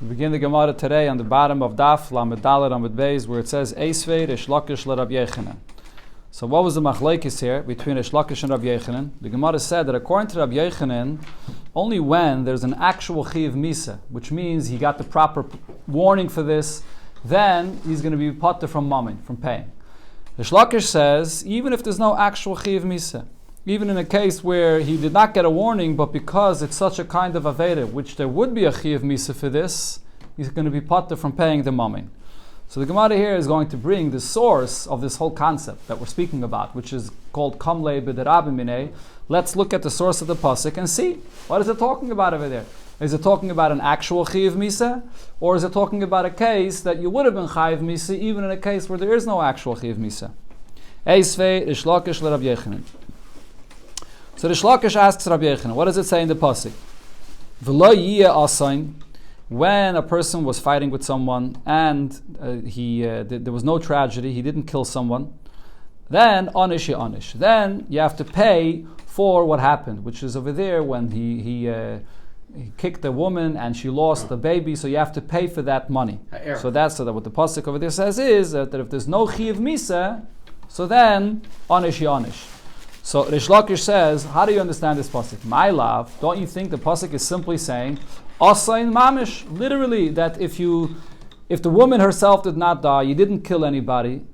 We begin the Gemara today on the bottom of Daf Lamed Dalet Amud Beis, where it says Eisvei Reish Lakish le Rabbi Yochanan. So what was the machlekes here between Reish Lakish and Rabbi Yochanan? The Gemara said that according to Rabbi Yochanan, only when there's an actual chiyuv misa, which means he got the proper warning for this, then he's going to be patur from mammon, from paying. Reish Lakish says even if there's no actual chiyuv misa, even in a case where he did not get a warning, but because it's such a kind of aveda, which there would be a chiyuv misa for this, he's going to be patur from paying the mammon. So the Gemara here is going to bring the source of this whole concept that we're speaking about, which is called Kamlei B'derabim Minei. Let's look at the source of the pasuk and see what is it talking about over there. Is it talking about an actual chiyuv misa, or is it talking about a case that you would have been chayiv misa even in a case where there is no actual chiyuv misa? Eisvei Reish Lakish le Rabbi Yochanan. So Reish Lakish asks Rabbi Yochanan, what does it say in the pasuk? V'lo yiyeh asain. When a person was fighting with someone and there was no tragedy, he didn't kill someone, then onish. Then you have to pay for what happened, which is over there when he kicked the woman and she lost the baby, so you have to pay for that money. So that's what the pasuk over there says is that if there's no chiyuv misa, so then onish. So Reish Lakish says, how do you understand this pasuk? My love, don't you think the pasuk is simply saying asain mamish, literally that if the woman herself did not die, you didn't kill anybody,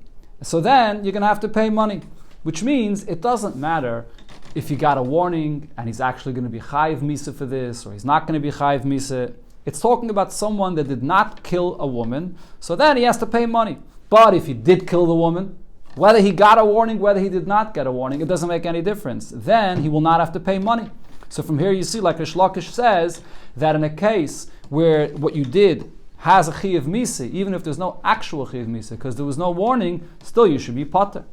so then you're going to have to pay money, which means it doesn't matter if you got a warning and he's actually going to be chayiv misa for this, or he's not going to be chayiv misa. It's talking about someone that did not kill a woman, so then he has to pay money. But if he did kill the woman, whether he got a warning, whether he did not get a warning, it doesn't make any difference. Then he will not have to pay money. So from here you see, like Reish Lakish says, that in a case where what you did has a chiyuv misa, even if there's no actual chiyuv misa, because there was no warning, still you should be patur.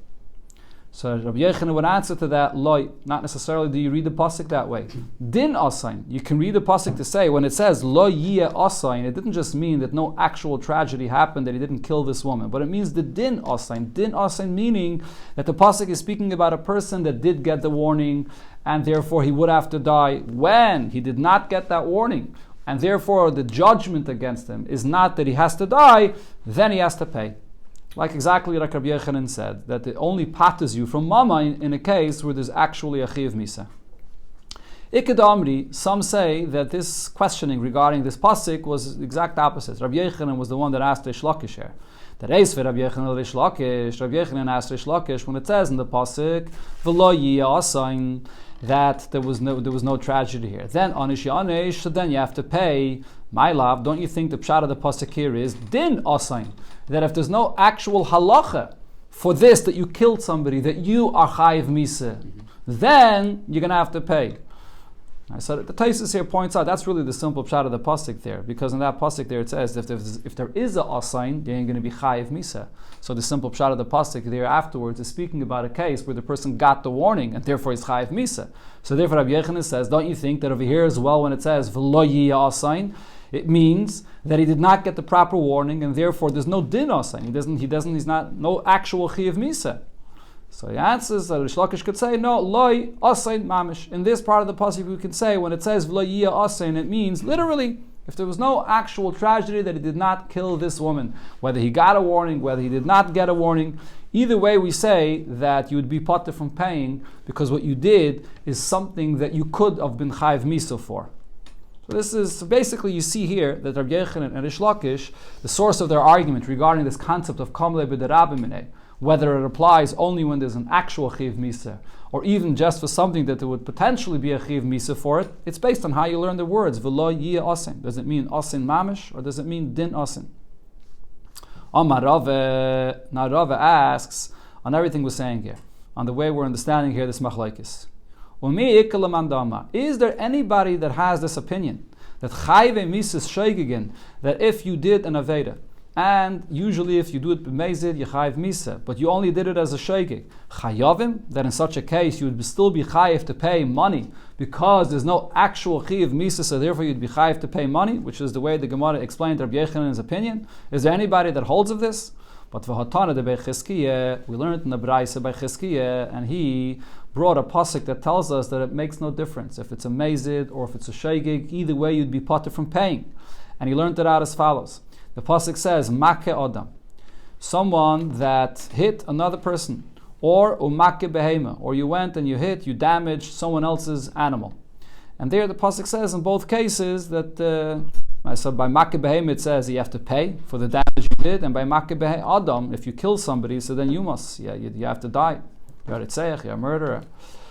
So Rabbi Yochanan would answer to that, loy, not necessarily do you read the pasuk that way. Din asain, you can read the pasuk to say, when it says lo yiyeh asain, it didn't just mean that no actual tragedy happened, that he didn't kill this woman, but it means the din asain. Din asain meaning that the pasuk is speaking about a person that did get the warning, and therefore he would have to die when he did not get that warning, and therefore the judgment against him is not that he has to die, then he has to pay. Like exactly like Rabbi Yochanan said, that it only patters you from mama in a case where there's actually a chiyuv misa. Iked Amri, some say that this questioning regarding this pasuk was the exact opposite. Rabbi Yochanan was the one that asked Reish Lakish here. That is for Rabbi Yochanan Reish Lakish. Rabbi Yochanan asked Reish Lakish when it says in the pasuk, "V'lo yiyeh asain," that there was no tragedy here. Then onish, so then you have to pay. My love, don't you think the pshat of the pasuk here is din asain? That if there's no actual halacha for this, that you killed somebody, that you are chayiv misa, then you're going to have to pay. So the Taisus here points out that's really the simple pshat of the pasuk there, because in that pasuk there it says if there is a asain, then you're going to be chayiv misa. So the simple pshat of the pasuk there afterwards is speaking about a case where the person got the warning and therefore he's chayiv misa. So therefore Rabbi Yochanan says, don't you think that over here as well when it says v'lo yiyeh asain, it means that he did not get the proper warning, and therefore there's no din asain. He's not no actual chiyuv misa. So he answers that Reish Lakish could say, no, loy asain mamish. In this part of the pasuk we can say when it says v'lo yiyeh asain, it means literally if there was no actual tragedy that he did not kill this woman, whether he got a warning, whether he did not get a warning, either way we say that you would be patur from paying because what you did is something that you could have been chayiv misa for. So basically you see here that Rabbi Yochanan and Reish Lakish, the source of their argument regarding this concept of Kamlei B'derabim Minei, whether it applies only when there's an actual chiyuv misa, or even just for something that there would potentially be a chiyuv misa for it, it's based on how you learn the words, v'lo yiyeh asin. Does it mean asin mamish, or does it mean din asin? Amar Rava, now Rava asks, on everything we're saying here, on the way we're understanding here this machlokes. Is there anybody that has this opinion that chayve misas sheigigen, that if you did an aveda, and usually if you do it b'mezid, you chayv misa, but you only did it as a sheigig, chayavim, that in such a case you would still be chayiv to pay money because there's no actual chiyuv misa, so therefore you'd be chayiv to pay money, which is the way the Gemara explained Rabbi Yochanan's opinion. Is there anybody that holds of this? But v'hatana de Chizkiah, we learned in the Braisa by Chizkiah, and he brought a pasuk that tells us that it makes no difference if it's a mezid or if it's a sheigig. Either way, you'd be patur from paying. And he learned it out as follows. The pasuk says, Make Adam, someone that hit another person, or umake behema, or you went and you damaged someone else's animal. And there the pasuk says in both cases that so by make behema it says you have to pay for the damage you did, and by make Adam, if you kill somebody, so then you must, you have to die. You're a tzayach, you're a murderer.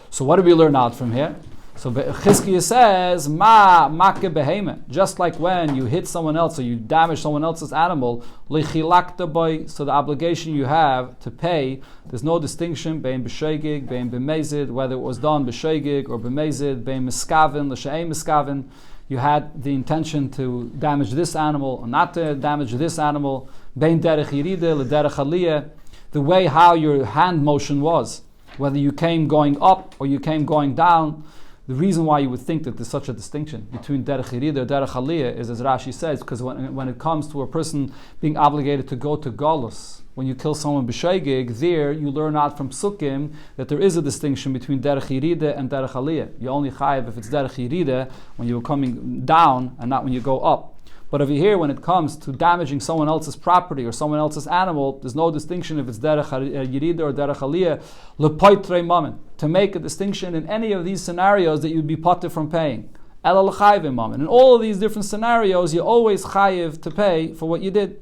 So what do we learn out from here? So Chizkiah says, make behema, just like when you hit someone else or you damage someone else's animal, lichilakta boy, so the obligation you have to pay, there's no distinction bein b'sheigig, bein b'mezid, whether it was done b'sheigig or b'mezid, bein miskaven, l'she'ei miskaven, you had the intention to damage this animal or not to damage this animal, bein derech yiride, l'derech aliyah, the way how your hand motion was, whether you came going up or you came going down. The reason why you would think that there's such a distinction between derech yirida or derech aliyah is, as Rashi says, because when it comes to a person being obligated to go to Golus, when you kill someone b'sheigig, there you learn out from Sukkim that there is a distinction between derech yirida and derech aliyah. You only chayiv if it's derech yirida when you're coming down and not when you go up. But over here, when it comes to damaging someone else's property or someone else's animal, there's no distinction if it's derech yirida or derech aliyah. Lepoitrei mamen, to make a distinction in any of these scenarios that you'd be potter from paying. Ela l'chayve mamen. In all of these different scenarios, you always chayiv to pay for what you did.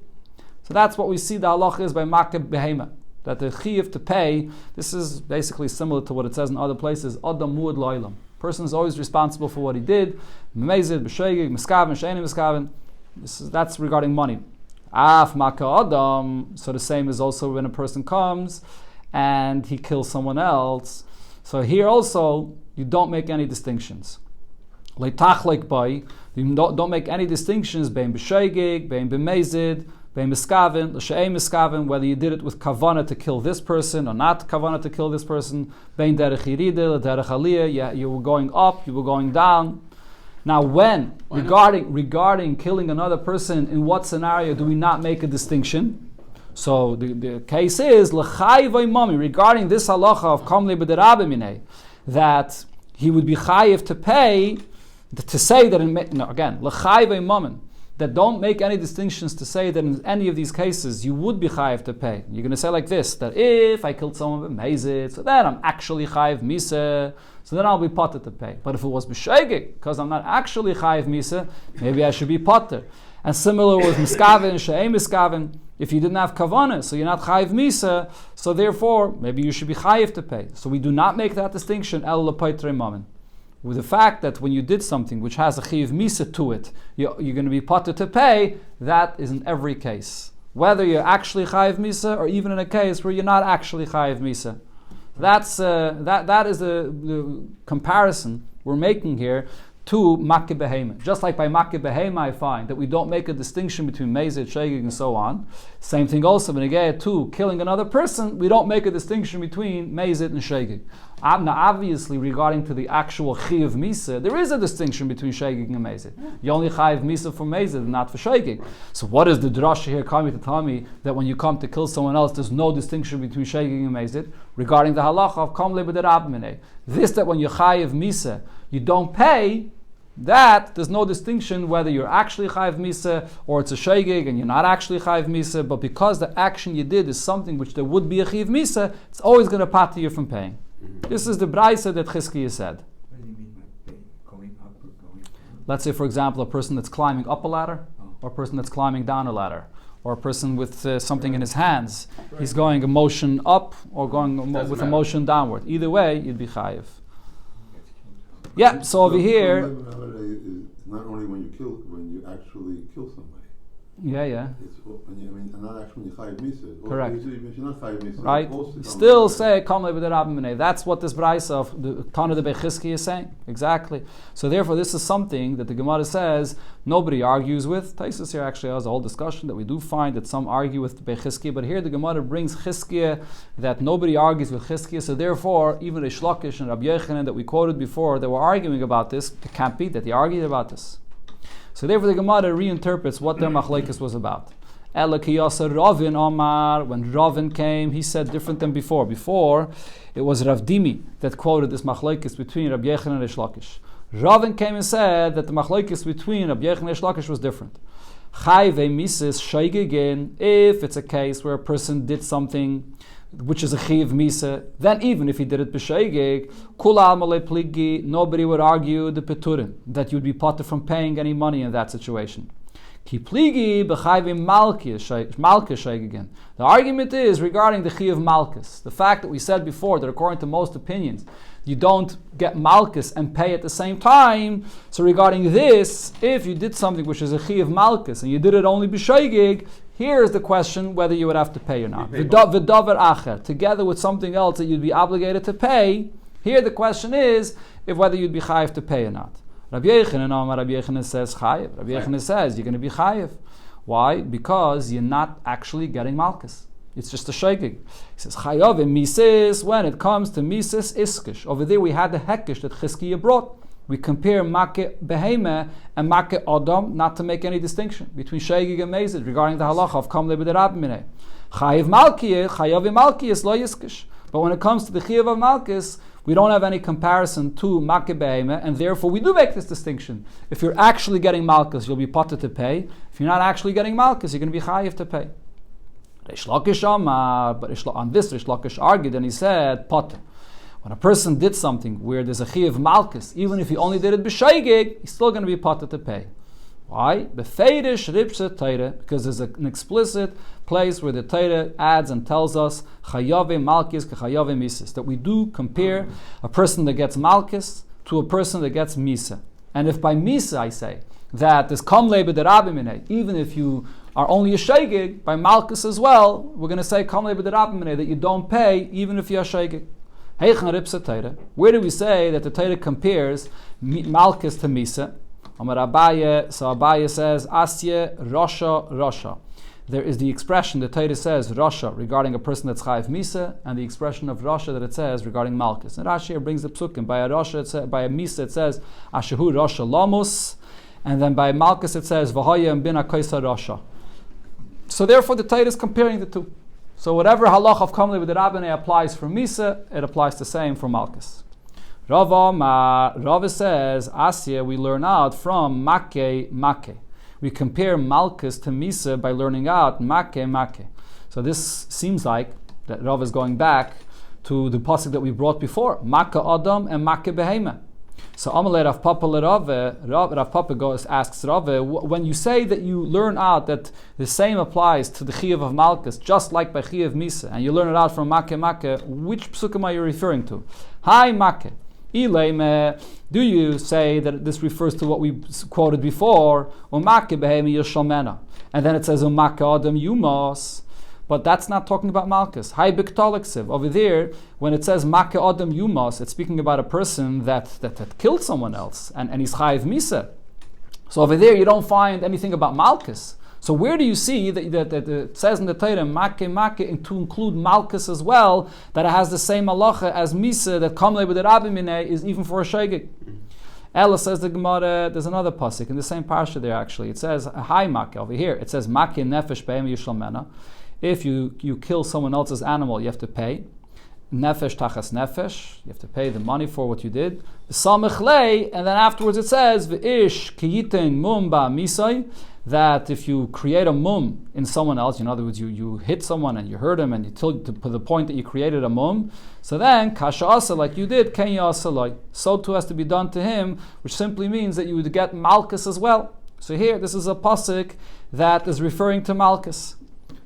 So that's what we see the halach is by makeb behema, that the chayiv to pay. This is basically similar to what it says in other places. Adam muad lo'ilam. Person is always responsible for what he did. Memezid, b'sheigig, miskaven, she'eni miskaven. That's regarding money. Af maka adam. So the same is also when a person comes and he kills someone else. So here also you don't make any distinctions. Leitachlek by, you don't make any distinctions bein b'sheigig, bein b'mezid, bein miskaven, l'she'ei miskaven, whether you did it with kavana to kill this person or not kavana to kill this person. Bein derech yirida, derech aliyah. You were going up, you were going down. Now, when regarding killing another person, in what scenario do we not make a distinction? So the case is l'chayvay mami, regarding this halacha of kamli b'derabim minei, that he would be chayiv to pay, to say that l'chayvay mamin, that don't make any distinctions to say that in any of these cases you would be chayiv to pay. You're going to say like this, that if I killed someone b'mezid, so then I'm actually chayiv misa, so then I'll be potter to pay. But if it was b'sheigig, because I'm not actually chayiv misa, maybe I should be potter. And similar with miskaven, she'ei miskaven, if you didn't have kavanah, so you're not chayiv misa, so therefore maybe you should be chayiv to pay. So we do not make that distinction el l'paitrei mamin. With the fact that when you did something which has a chayiv misa to it, you're going to be potter to pay, that is in every case. Whether you're actually chayiv misa or even in a case where you're not actually chayiv misa. That is the comparison we're making here to Makkeh Behema. Just like by Makkeh Behema I find that we don't make a distinction between Mezid, Shegig and so on. Same thing also when again to killing another person, we don't make a distinction between Mezid and Shegig. Now obviously regarding to the actual Chiyav Misa, there is a distinction between Shegig and Mezid. You only Chayiv Misa for Mezid and not for Shegig. So what is the drasha here coming to tell me that when you come to kill someone else there's no distinction between Shegig and Mezid? Regarding the halacha of Kam Lebederab Minei. This that when you Chayiv Misa you don't pay, that there's no distinction whether you're actually chayiv misa or it's a shegig and you're not actually chayiv misa, but because the action you did is something which there would be a chayiv misa, it's always going to pater you from paying. This is the braisa that Chizkiah said. What do you mean by paying? Going up or going down? Let's say, for example, a person that's climbing up a ladder, or a person that's climbing down a ladder, or a person with something in his hands. He's going a motion up or going with a motion downward. Either way, you'd be chayiv. Yeah, so over here, not only when you actually kill somebody. Yeah. It's not actually when you chayiv misa. Correct. If you're not chayiv misa, right? Still say kam le'b'derabim. That's what this brayso of the Tana de Bechizki is saying. Exactly. So therefore, this is something that the Gemara says nobody argues with. Taisus here actually has a whole discussion that we do find that some argue with Bechizki, but here the Gemara brings Chizkiah that nobody argues with Chizkiah. So therefore, even Reish Lakish and Rabbi Yochanan that we quoted before, they were arguing about this. It can't be that they argued about this. So therefore the Gemara reinterprets what their machlekes was about. Ela ki yasser Ravin Omar, when Ravin came, he said different than before. Before, it was Rav Dimi that quoted this machlekes between Rabbi Yochanan and Reish Lakish. Ravin came and said that the machlokes between Rabbi Yochanan and Reish Lakish was different. Chayve mises shaygegen, if it's a case where a person did something which is a chiv misa, then even if he did it b'shaygeg, kul almalei pligi, nobody would argue the peturin, that you'd be potter from paying any money in that situation. Ki pligi b'chayve malkis shaygegen. The argument is regarding the chiv malkis. The fact that we said before that according to most opinions, you don't get malchus and pay at the same time. So regarding this, if you did something which is a chiv malchus and you did it only b'shaygeg, here is the question whether you would have to pay or not. V'davar acher, together with something else that you'd be obligated to pay. Here the question is if whether you'd be chayiv to pay or not. Rabbi Yochanan says chayiv. Rabbi Yochanan says you're going to be chayiv. Why? Because you're not actually getting malchus. It's just a shaygig. He says, chayav in mises, when it comes to mises iskish. Over there we had the hekish that Chizkiah brought. We compare make beheme and make adam, not to make any distinction between shaygig and mezid regarding the halacha of kam lebed rabmineh. Chayav malkiyah lo yiskish. But when it comes to the chayav of malkis, we don't have any comparison to make beheme, and therefore we do make this distinction. If you're actually getting malkis, you'll be potter to pay. If you're not actually getting malkis, you're going to be chayav to pay. Reish Lakish Amar, but on this Reish Lakish argued and he said, potter. When a person did something where there's a chiyav malchus, even if he only did it b'shaygeg, he's still going to be potter to pay. Why? Befeidish ripshe Torah, because there's an explicit place where the Torah adds and tells us chayave malchus kechayave mises, that we do compare a person that gets malchus to a person that gets misa. And if by misa I say that there's kam lebe derabimine, even if you are only a shaygig, by malchus as well, we're going to say kam lebe derabimine, that you don't pay even if you're a shaygig. Where do we say that the Torah compares malchus to misa? Amar Abaye, so Abaye says, Asye Rasha Rasha. There is the expression the Torah says Rasha regarding a person that's chayiv misa, and the expression of Rasha that it says regarding malchus. And Rashi brings the psukim. By a Rasha, by a misa it says Ashehu Rasha Lamus, and then by malchus it says V'haya Mbina Kaisa Rasha. So therefore the Torah is comparing the two. So whatever halach of kamli with the rabbinay applies for misa, it applies the same for malchus. Rava says, Asya, we learn out from make. We compare malchus to misa by learning out make. So this seems like that Rava is going back to the pasuk that we brought before, make adam and make behema. So Amalei Rav Papa Rav Papa asks Rava, when you say that you learn out that the same applies to the Chiyav of Malchus, just like by Chiyav Misa, and you learn it out from Make, which psukim are you referring to? Hi Make. Do you say that this refers to what we quoted before, and then it says Make Adam Yumas? But that's not talking about Malchus. Over there, when it says Make Adam Yumas, it's speaking about a person that killed someone else, and he's Chayiv Misa. So over there, you don't find anything about Malchus. So where do you see that it says in the Torah, Make, to include Malchus as well, that it has the same halacha as Misa, that Kamle with the Rabbi Mineh is even for a Shegig? Ella says the Gemara, there's another pasuk in the same parsha there actually. It says, Hi Make, over here. It says, Make nefesh be'em yishalmena. If you kill someone else's animal, you have to pay. Nefesh tachas nefesh, you have to pay the money for what you did. And then afterwards it says, V'ish kiyiten mum ba misai, that if you create a mum in someone else, in other words, you hit someone and you hurt him and you till to the point that you created a mum, so then kasha asa, like you did, ken yasalai, so too has to be done to him, which simply means that you would get malchus as well. So here, this is a pasuk that is referring to malchus.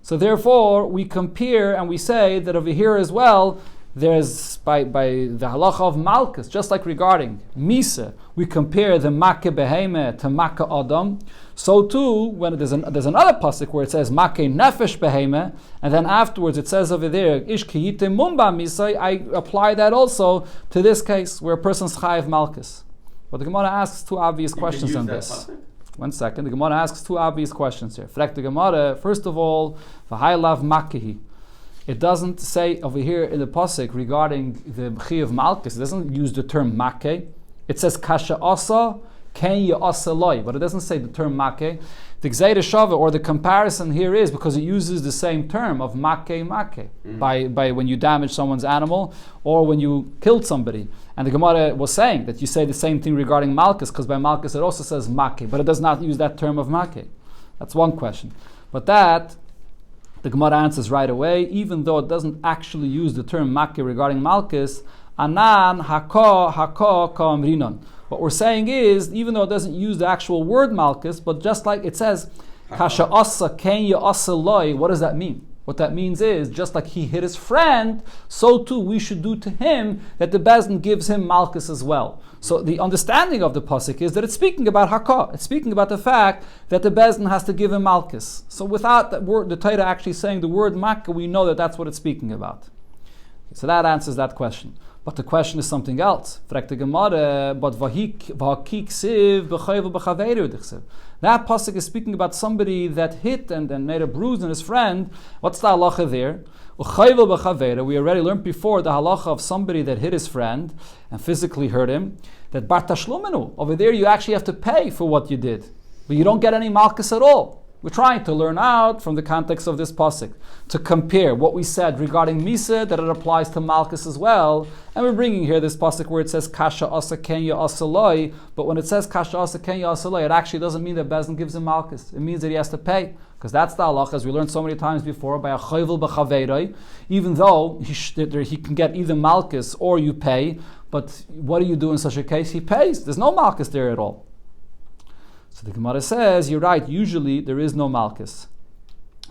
So therefore, we compare and we say that over here as well, there's by the halacha of malchus, just like regarding misa, we compare the make beheme to make adam. So too, when there's another pasuk where it says make nefesh beheme, and then afterwards it says over there ish kiyite mumba misa, I apply that also to this case where a person's chayiv malchus. But the Gemara asks two obvious questions on this. Pasuk? 1 second. The Gemara asks two obvious questions here. Frek the Gemara, first of all, v'haylav makehi. It doesn't say over here in the pasuk regarding the chiyav malchus. It doesn't use the term make. It says kasha asa ken ya asa loy, but it doesn't say the term make. The gzeira shava, or the comparison here, is because it uses the same term of make by when you damage someone's animal or when you killed somebody. And the Gemara was saying that you say the same thing regarding Malkus, because by Malkus it also says Make, but it does not use that term of Make. That's one question. But that, the Gemara answers right away, even though it doesn't actually use the term Make regarding Malkus, Anan haka ka'amrinon. What we're saying is, even though it doesn't use the actual word Malkus, but just like it says, Kasha asa kenya asa loy, what does that mean? What that means is, just like he hit his friend, so too we should do to him, that the Bezdin gives him Malkus as well. So the understanding of the pasuk is that it's speaking about Hakah. It's speaking about the fact that the Bezdin has to give him Malkus. So without that word, the Torah actually saying the word Makkah, we know that that's what it's speaking about. So that answers that question. But the question is something else. That pasuk is speaking about somebody that hit and made a bruise on his friend. What's the halacha there? We already learned before the halacha of somebody that hit his friend and physically hurt him. That bar tashlumenu, over there you actually have to pay for what you did, but you don't get any malchus at all. We're trying to learn out from the context of this pasuk to compare what we said regarding Misa, that it applies to Malchus as well, and we're bringing here this pasuk where it says Kasha asa kenya asa loy, but when it says Kasha asa kenya asa loy, it actually doesn't mean that Bezdin gives him Malchus. It means that he has to pay, because that's the halach, as we learned so many times before, by a chayvel b'chaveiroi, even though he can get either Malchus or you pay, but what do you do in such a case? He pays. There's no Malchus there at all. So the Gemara says, you're right, usually there is no Malchus.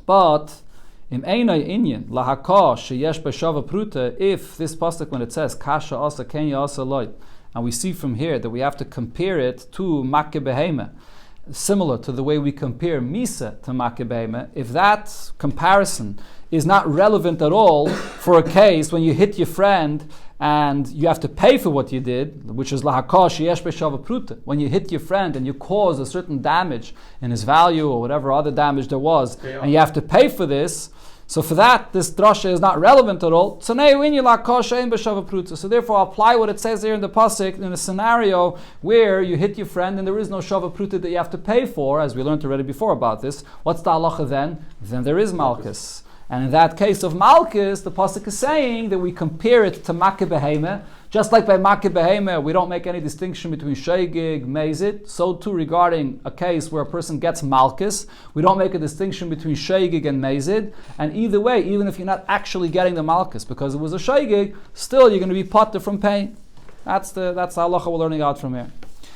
But, im einay inyan, lahaka sheyesh b'shava pruta, if this pasuk, when it says, kasha asa kenya asa loy, and we see from here that we have to compare it to makkeh behema, similar to the way we compare Misa to makkeh behema, if that comparison is not relevant at all for a case when you hit your friend and you have to pay for what you did, which is lahaka sheyesh b'shava pruta. When you hit your friend and you cause a certain damage in his value or whatever other damage there was, and you have to pay for this, so for that, this drasha is not relevant at all. So therefore, apply what it says here in the pasuk in a scenario where you hit your friend and there is no shava pruta that you have to pay for, as we learned already before about this. What's the halacha then? Then there is malchus. And in that case of Malchus, the pasuk is saying that we compare it to Makkeh Behema. Just like by Makkeh Behema, we don't make any distinction between Sheigig, Mezid. So too regarding a case where a person gets Malchus, we don't make a distinction between Sheigig and Mezid. And either way, even if you're not actually getting the Malchus because it was a Sheigig, still you're going to be potter from paying. That's the halacha we're learning out from here.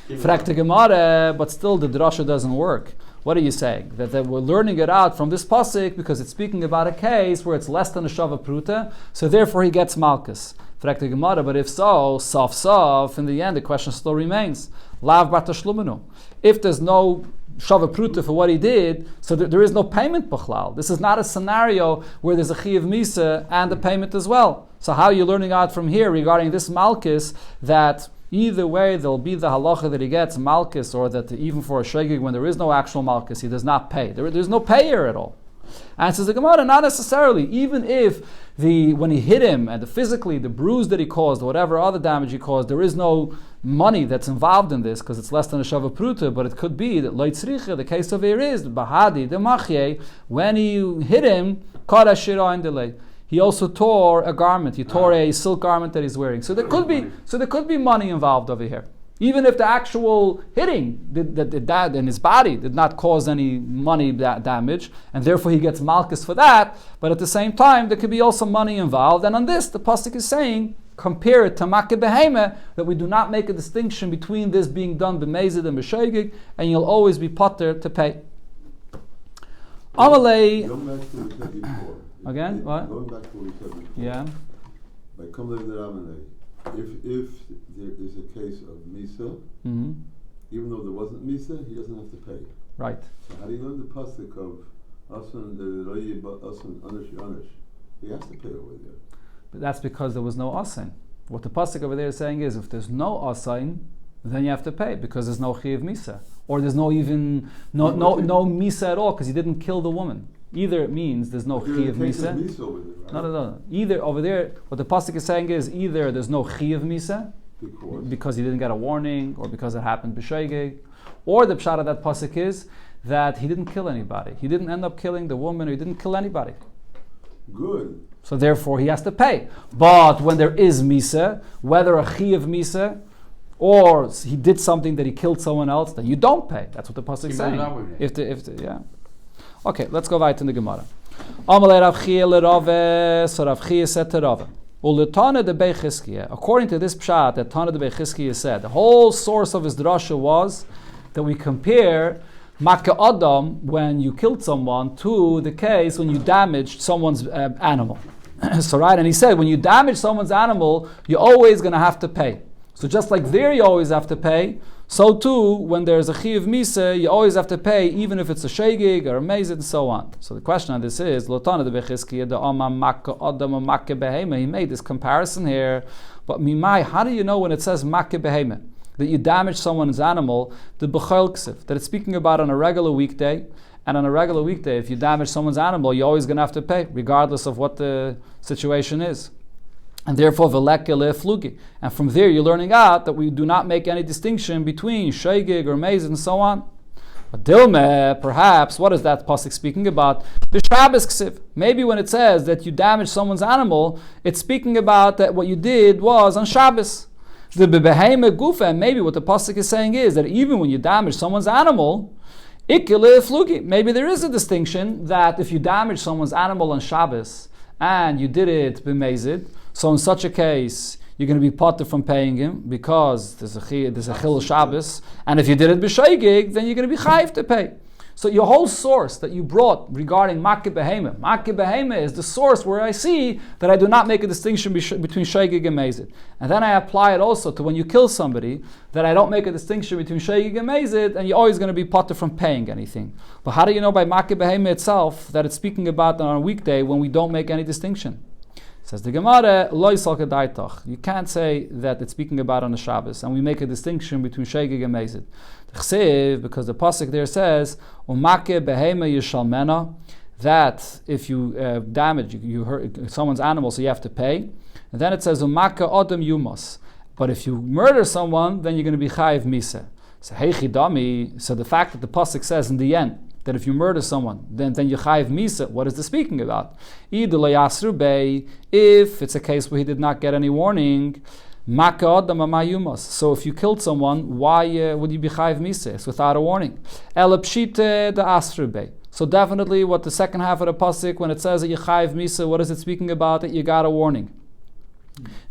Frakte Gemara, but still the drasha doesn't work. What are you saying? That we're learning it out from this pasuk because it's speaking about a case where it's less than a shava pruta, so therefore he gets malchus. Frakte Gemara, but if so, sof, in the end the question still remains. Lav bar tashlumenu. If there's no shava pruta for what he did, so there is no payment b'chlal. This is not a scenario where there's a chiyuv misa and a payment as well. So how are you learning out from here regarding this malchus that either way, there'll be the halacha that he gets malchus, or that even for a shegig, when there is no actual malchus, he does not pay. There's no payer at all. And says the Gemara, not necessarily. Even if when he hit him and physically the bruise that he caused, or whatever other damage he caused, there is no money that's involved in this because it's less than a shava pruta. But it could be that loitzricha, the case of here is bahadi the machye, when he hit him, kara shira in delay. He also tore a garment. He tore a silk garment that he's wearing. So there could be money involved over here. Even if the actual hitting that in his body did not cause any money damage, and therefore he gets malchus for that. But at the same time, there could be also money involved. And on this, the pasuk is saying, compare it to makkeh behema, that we do not make a distinction between this being done b'mezid and b'sheigig, and you'll always be potter to pay. Amalei. Again, what? Going back to what we said before. Yeah. By Kamlev Neramanei, if there is a case of Misa, even though there wasn't Misa, he doesn't have to pay. Right. So how do you learn the pasuk of Asan Anish? He has to pay over there. But that's because there was no asin. What the pasuk over there is saying is, if there's no asin, then you have to pay because there's no chiyuv misa, or there's no misa at all because he didn't kill the woman. Either it means there's no chiyuv misa. Right? No. Either over there, what the pasuk is saying is either there's no chiyuv misa because he didn't get a warning, or because it happened b'sheigeg, or the pshat of that pasuk is that he didn't kill anybody. He didn't end up killing the woman, or he didn't kill anybody. Good. So therefore he has to pay. But when there is misa, whether a chi of misa or he did something that he killed someone else, then you don't pay. That's what the pasuk is saying. Yeah. Okay, let's go right in the Gemara. Amalei Rav Chia l'Rave, so Rav Chia said to Rave, Uletana de Bechizkiya. According to this pshat that Tana de Bechizkiya said, the whole source of his drasha was that we compare Makkah Adam, when you killed someone, to the case when you damaged someone's animal. So right, and he said, when you damage someone's animal, you're always going to have to pay. So just like there you always have to pay, so too, when there's a chi of misa, you always have to pay, even if it's a shegig or a mezid and so on. So the question on this is, Lotana de Bechizkiya, the Amma Makkah Adam Makkah Behema, he made this comparison here, but Mimai, how do you know when it says Makkah Behema? That you damage someone's animal, the b'chol ksiv, that it's speaking about on a regular weekday, and on a regular weekday, if you damage someone's animal, you're always going to have to pay, regardless of what the situation is. And therefore, veleke flugi. And from there, you're learning out that we do not make any distinction between shegig or mezid and so on. But dilme, perhaps, what is that pasuk speaking about? B'Shabbos ksiv. Maybe when it says that you damage someone's animal, it's speaking about that what you did was on Shabbos. The bebeheme gufa, and maybe what the pasuk is saying is that even when you damage someone's animal, ikile flugi. Maybe there is a distinction that if you damage someone's animal on Shabbos and you did it b'mezid, so in such a case you're going to be potter from paying him because there's a chil Shabbos, and if you did it b'shaygig, then you're going to be chayiv to pay. So your whole source that you brought regarding Makkah Behema is the source where I see that I do not make a distinction between Shaygig and Mezid. And then I apply it also to when you kill somebody, that I don't make a distinction between Shaygig and Mezid, and you're always going to be potter from paying anything. But how do you know by Makkah Behema itself that it's speaking about on a weekday when we don't make any distinction? Says the Gemara, Lo yisal kedaitach. You can't say that it's speaking about on the Shabbos, and we make a distinction between Shaygig and Mezid. Because the pasuk there says, "Umake behema yishalmena," that if you damage, you hurt someone's animal, so you have to pay. And then it says, "Umake adam yumas." But if you murder someone, then you're going to be chayiv misa. So heichidami. So the fact that the pasuk says in the end that if you murder someone, then you chayiv misa. What is this speaking about? If it's a case where he did not get any warning. So if you killed someone, why would you be chayiv misa? It's without a warning. So definitely what the second half of the pasuk, when it says that you chayiv misa, what is it speaking about? That you got a warning.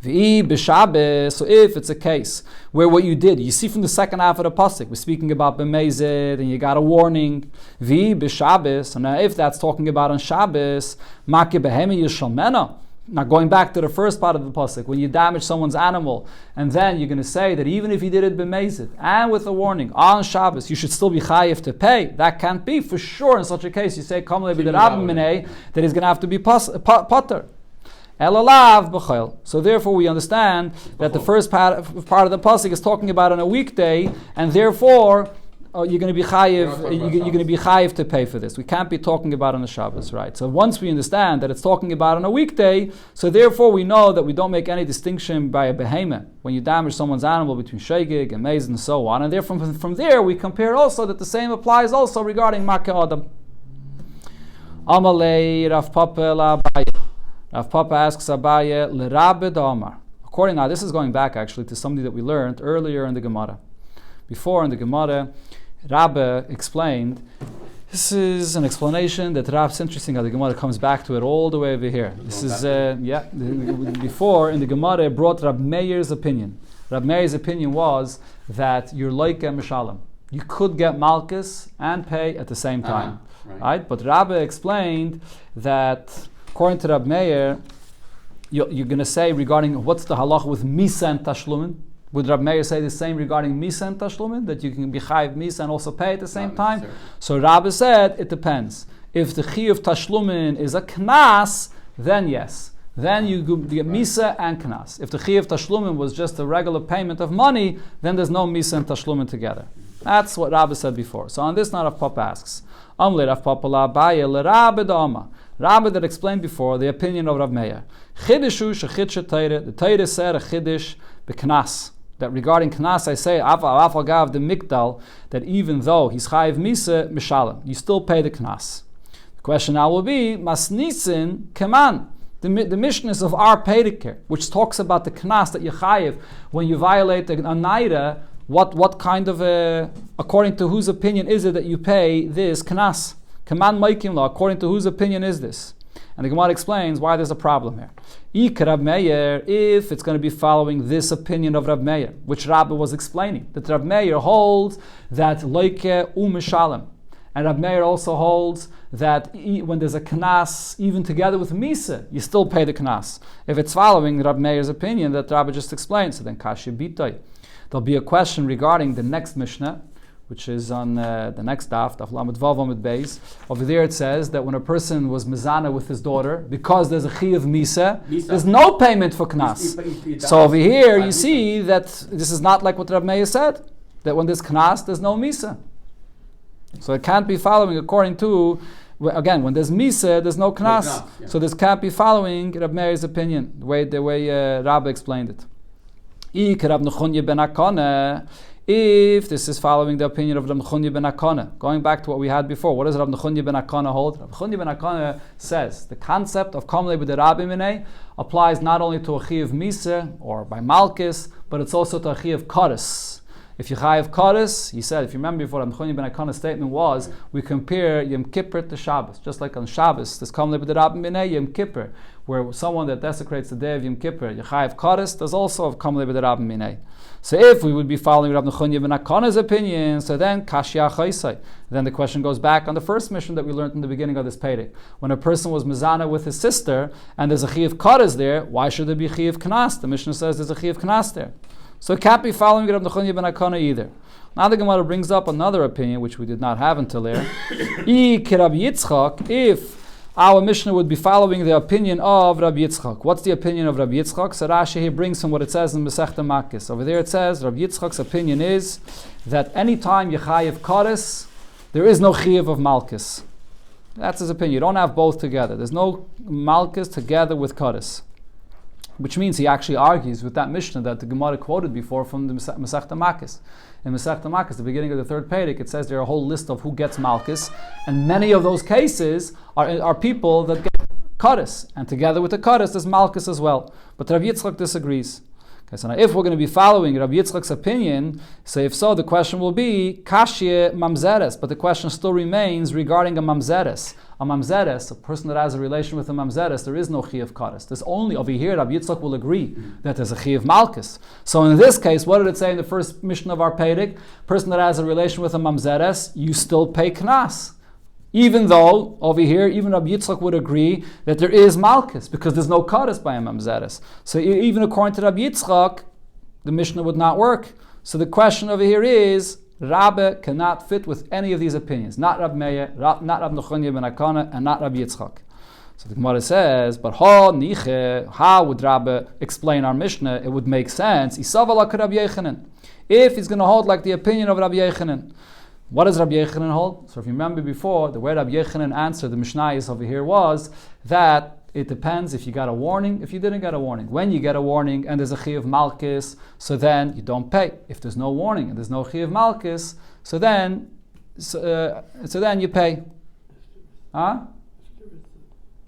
So if it's a case where what you did, you see from the second half of the pasuk, we're speaking about b'mezid and you got a warning. So now if that's talking about on Shabbos, makeh behemi yishalmena. Now going back to the first part of the pasuk, when you damage someone's animal, and then you're going to say that even if you did it b'mezid and with a warning on Shabbos, you should still be chayiv to pay. That can't be for sure. In such a case, you say kam levi that he's going to have to be potter. Elalav b'chol. So therefore, we understand that the first part of the pasuk is talking about on a weekday, and therefore you're going to be chayiv. You're going to be chayiv to pay for this. We can't be talking about on the Shabbos, right? So once we understand that it's talking about on a weekday, so therefore we know that we don't make any distinction by a behemoth when you damage someone's animal between shegig and mezid and so on. And therefore from there we compare also that the same applies also regarding Makkah Adam. Amalei Rav Papa Abaye. Rav Papa asks Abaye l'Rabbe d'Omar. According now, this is going back actually to something that we learned earlier in the Gemara. Before in the Gemara, Rabbe explained. This is an explanation that Rab's interesting how the Gemara comes back to it all the way over here. This is before in the Gemara it brought Rab Meir's opinion. Rab Meir's opinion was that you're like a mishalem. You could get malchus and pay at the same time, right? But Rabbe explained that according to Rab Meir, you're going to say regarding what's the halacha with misa and tashlumin. Would Rab Meir say the same regarding misa and tashlumin, that you can be chayiv misa and also pay at the same time? Sure. So Rabbi said it depends. If the chi of tashlumin is a knas, then yes. Then you get misa and knas. If the chi of tashlumin was just a regular payment of money, then there's no misa and tashlumin together. That's what Rabbi said before. So on this note, Rav Papa asks, Amle Rav Papa la Abaye le Rabbi d'Oma. Rabbi that explained before the opinion of Rav Meir. Chidishu shechidsh Torah. The Torah said a chiddush b'knas. That regarding knas, I say afal gav the mikdal, that even though he's chayiv misa mishalem, you still pay the knas. The question now will be, Masnisin Keman. The Mishnah of our Pedikir, which talks about the knas that you chayiv when you violate a naira, what kind of according to whose opinion is it that you pay this knas? Kaman maikim law, according to whose opinion is this? And the Gemara explains why there's a problem here. Rab Meir, if it's going to be following this opinion of Rab Meir, which Rabbi was explaining, that Rab Meir holds that loike u'mishalem. And Rab Meir also holds that when there's a knas, even together with misa, you still pay the knas. If it's following Rab Meir's opinion that Rabbi just explained, so then kashi bitay. There'll be a question regarding the next Mishnah, which is on the next daf lamed vav amud beis. Over there it says that when a person was mizana with his daughter, because there's a chi of misa, there's no payment for knas. So over here you see that this is not like what Rab Meir said, that when there's knas, there's no misa. So it can't be following according to, again, when there's misa, there's no knas. Yeah. So this can't be following Rab Meir's opinion, the way Rabbi explained it. If this is following the opinion of Rab Nechunya ben Akana, going back to what we had before, what does Rab Nechunya ben Akana hold? Rab Nechunya ben Akana says the concept of Kamle b'derabbi minei applies not only to a chi of misa or by malchus, but it's also to a chi of kares. If you chayiv kares, he said, if you remember before, Rab Nechunya ben Akana's statement was, we compare Yom Kippur to Shabbos. Just like on Shabbos, this Kamle b'derabbi minei Yom Kippur, where someone that desecrates the day of Yom Kippur, you chayiv kares, there's also of Kamle b'derabbi minei. So if we would be following Rab Nechunya ben Akana's opinion, so then kashya chaysai. Then the question goes back on the first mission that we learned in the beginning of this Perek. When a person was mizana with his sister, and there's a chi of kares there, why should there be chi of knas? The Mishnah says there's a chi of knas there. So it can't be following Rab Nechunya ben Akana either. Now the Gemara brings up another opinion, which we did not have until there. If our Mishnah would be following the opinion of Rabbi Yitzchak. What's the opinion of Rabbi Yitzchak? So Rashi here brings from what it says in Masechta Makis. Over there it says, Rabbi Yitzchak's opinion is that any time you chayiv kares, there is no chayiv of malchus. That's his opinion. You don't have both together. There's no malchus together with kares. Which means he actually argues with that Mishnah that the Gemara quoted before from the Masechta Makis. In Masechta Makis, the beginning of the third Perek, it says there are a whole list of who gets Malchus, and many of those cases are people that get Kares, and together with the Kares, there's Malchus as well. But Rabbi Yitzchak disagrees. Okay, so now if we're going to be following Rabbi Yitzchak's opinion, so if so, the question will be Kashye Mamzeres, but the question still remains regarding a Mamzeres. A Mamzeres, a person that has a relation with a Mamzeres, there is no Chi of Kares. There's only, over here, Rabbi Yitzchak will agree that there's a Chi of Malchus. So in this case, what did it say in the first mission of our Perek? Person that has a relation with a Mamzeres, you still pay Knas. Even though, over here, even Rabbi Yitzchak would agree that there is Malchus, because there's no Kares by a Mamzeres. So even according to Rabbi Yitzchak, the Mishnah would not work. So the question over here is, Rabbi cannot fit with any of these opinions. Not Rab Meir, not Rab Nechunya ben Akana, and not Rabbi Yitzchak. So the Gemara says, but how would Rabbi explain our Mishnah? It would make sense. If he's going to hold like the opinion of Rabbi Yechanan. What does Rabbi Yechanan hold? So if you remember before, the way Rabbi Yechanan answered the Mishnayos over here was that it depends if you got a warning, if you didn't get a warning. When you get a warning and there's a chi of malchus, so then you don't pay. If there's no warning and there's no chi of malchus, so then you pay. Huh?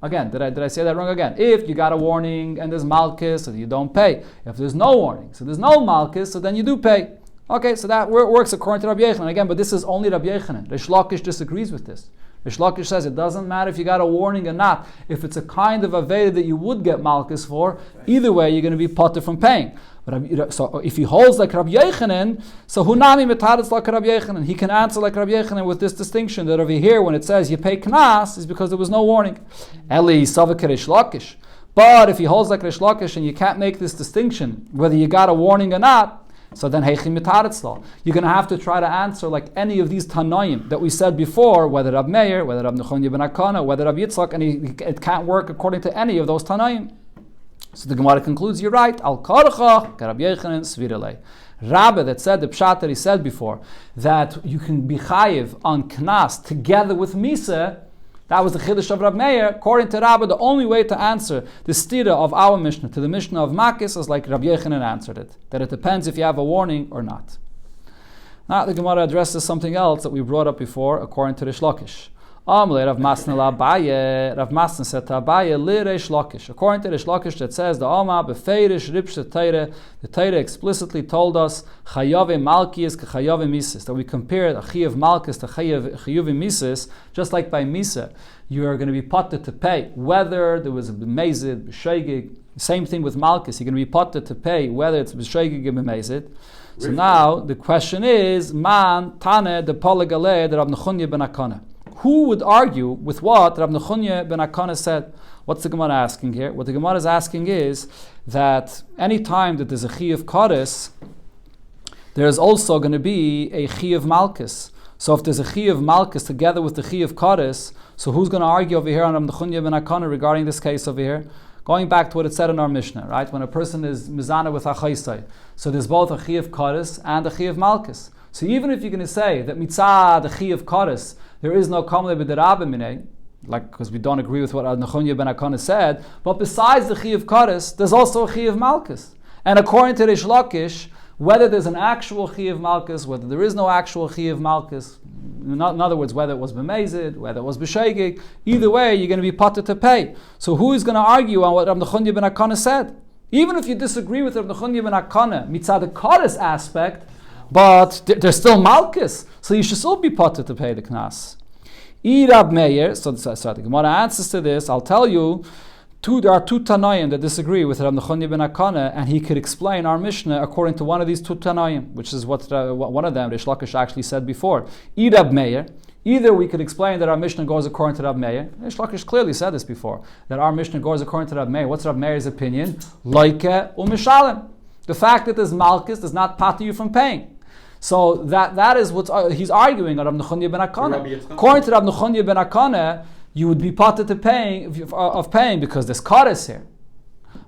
Again, did I say that wrong again? If you got a warning and there's malchus, so you don't pay. If there's no warning, so there's no malchus, so then you do pay. Okay, so that works according to Rabbi Yechanan. Again, but this is only Rabbi Yechanan. Reish Lakish disagrees with this. Reish Lakish says it doesn't matter if you got a warning or not. If it's a kind of aveda that you would get malchus for, either way you're going to be potter from paying. But so if he holds like Rabbi Yechanan, so hunami metaretz like Rabbi Yechanan, he can answer like Rabbi Yechanan with this distinction that over here when it says you pay knas is because there was no warning. Eli savak Reish Lakish. But if he holds like Reish Lakish and you can't make this distinction whether you got a warning or not, so then you're going to have to try to answer like any of these Tanoim that we said before, whether Rab Meir, whether Rab Nechunya ben Akana, whether Rab Yitzchak, and it can't work according to any of those Tanoim. So the Gemara concludes, you're right. Al Karcha, Rab Yechanan, Svirelei. Rabbi that said the pshat that he said before, that you can be chayiv on Knas together with Misa, that was the Chiddush of Rab Meir. According to Rabbi, the only way to answer the stira of our Mishnah to the Mishnah of Makis is like Rabbi Yechanan answered it, that it depends if you have a warning or not. Now the Gemara addresses something else that we brought up before according to Reish Lakish. Amle Rav Masna la Abaye. Rav Masna said to Abaye, Li Reish Lakish. According to Reish Lakish, that says the Alma befeirish ribsh the Torah explicitly told us Chayave Malkius ke Chayave Mises, that we compared a Chayav Malkus to Chayave Mises, just like by Misa, you are going to be potted to pay whether there was a b'mezid, b'sheigig. Same thing with Malkus, you're going to be potted to pay whether it's b'sheigig or b'mezid. So now the question is, Man Tane de Poligale de Rav Nechunya ben Akana. Who would argue with what Rav Nechunya ben Akana said? What's the Gemara asking here? What the Gemara is asking is that any time that there's a Chi of Kodesh, there's also going to be a Chi of Malkus. So if there's a Chi of Malkus together with the Chi of Kodesh, so who's going to argue over here on Rav Nechunya ben Akana regarding this case over here? Going back to what it said in our Mishnah, right? When a person is mizana with a chaysai, so there's both a Chi of Kodesh and a Chi of Malkus. So even if you're going to say that mitzah the Chi of Kodesh, there is no kamle b'derabim minei, like because we don't agree with what Nechunya ben Akana said, but besides the Chi of Kodesh, there's also a Chi of Malkus. And according to Reish Lakish, whether there's an actual Chi of Malkus, whether there is no actual Chi of Malkus, in other words, whether it was b'mezid, whether it was b'sheigig, either way, you're going to be potter to pay. So who is going to argue on what Rav Nechunya ben Akana said? Even if you disagree with Rav Nechunya ben Akana, mitzad the Kodesh aspect, but there's still Malkus, so you should still be potter to pay the knas. Rab Meir, so the Gemara answers to this. I'll tell you, there are two Tanoim that disagree with Rav Nechunya ben Akana, and he could explain our Mishnah according to one of these two Tanoim, which is what one of them, Reish Lakish, actually said before. Rab Meir, either we could explain that our Mishnah goes according to Rab Meir. Reish Lakish clearly said this before, that our Mishnah goes according to Rab Meir. What's Rab Meir's opinion? Loike u'mishalem. The fact that there's Malkus does not pater you from paying. So that is what he's arguing on Rav Nechunya ben Akana. According to Rav Nechunya ben Akana, you would be potter to paying because there's Kodesh here.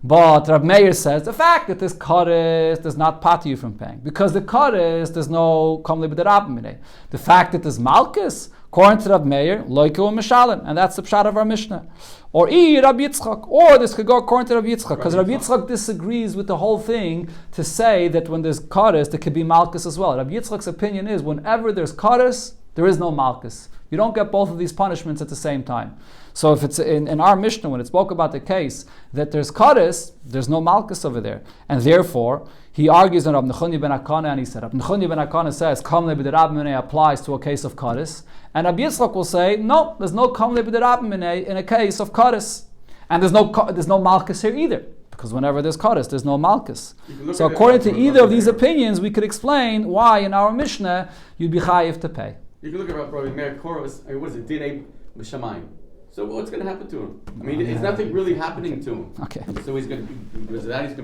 But Rav Meir says the fact that there's Kodesh does not pater you from paying, because the Kodesh there's no kamle b'derabim minei. The fact that there's Malkus, according to Rav Meir, loike u'mishalem, and that's the pshat of our Mishnah. Or Rabbi Yitzchak, or this could go according to Rabbi Yitzchak, because Rabbi Yitzchak disagrees with the whole thing to say that when there's Kodesh, there could be Malkus as well. Rabbi Yitzchak's opinion is whenever there's Kodesh, there is no Malkus. You don't get both of these punishments at the same time. So if it's in our Mishnah, when it spoke about the case that there's Kodesh, there's no Malkus over there. And therefore, he argues on Rav Nechunya ben Akana, and he said, Rav Nechunya ben Akana says, kamle b'derabim minei applies to a case of Kodesh. And Rabbi Yitzchak will say, no, there's no kamle b'derabim minei in a case of Kodesh. And there's no Malkus here either. Because whenever there's Kodesh, there's no Malkus. So according to either of these opinions, we could explain why in our Mishnah, you'd be chayiv to pay. You can look at Rabbi Meir Koros, what is it, Dinei B'Shamayim. So what's going to happen to him? I mean, it's nothing really happening to him. Okay. So he's going to, because that he's going to